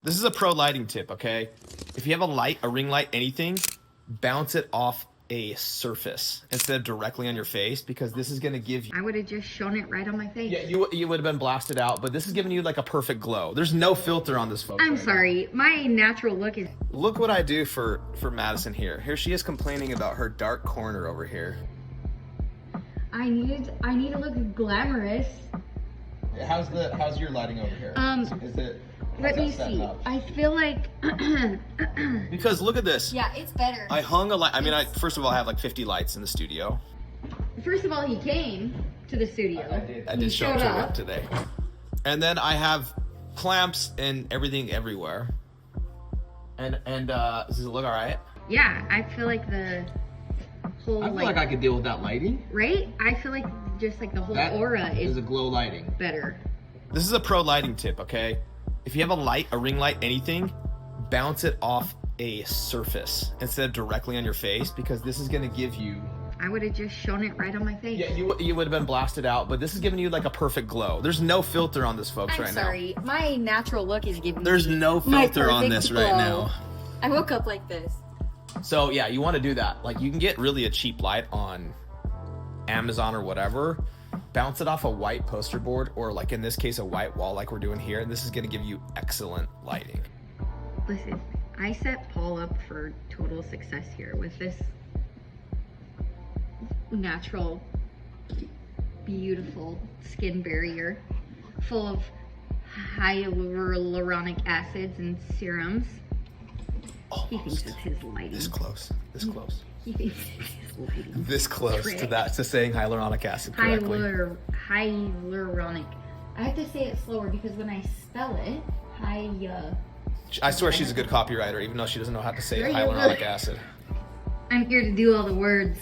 This is a pro lighting tip, okay? If you have a light, a ring light, anything, bounce it off a surface instead of directly on your face, because this is gonna give you... I would have just shown it right on my face. Yeah, you would have been blasted out, but this is giving you like a perfect glow. There's no filter on this photo. I'm sorry, my natural look is... Look what I do for Madison here. Here she is complaining about her dark corner over here. I need to look glamorous. How's your lighting over here? Is it... Let me see. I feel like... Because look at this. Yeah, it's better. I hung a light. I mean, first of all, I have like 50 lights in the studio. First of all, he came to the studio. I did show up to work today. And then I have clamps and everything everywhere. And does it look all right? Yeah, I feel like the whole... I feel like I could deal with that lighting. Right? I feel like just like the whole aura is a glow lighting. better. This is a pro lighting tip, okay? If you have a light, a ring light, anything, bounce it off a surface instead of directly on your face, because this is gonna give you... I would have just shown it right on my face. Yeah, you would have been blasted out, but this is giving you like a perfect glow. There's no filter on this, folks, right now. I'm sorry, my natural look is giving There's me no my filter on this perfect right glow. now. I woke up like this. So yeah, you want to do that. Like, you can get really a cheap light on Amazon or whatever. Bounce it off a white poster board, or like in this case, a white wall like we're doing here, and this is going to give you excellent lighting. Listen, I set Paul up for total success here with this natural, beautiful skin barrier full of hyaluronic acids and serums. He thinks it's his lighting. This close. This close. He thinks it's his lighting. This close to that, to saying hyaluronic acid correctly. Hyaluronic. I have to say it slower because when I spell it, I swear she's a good copywriter, even though she doesn't know how to say hyaluronic acid. I'm here to do all the words.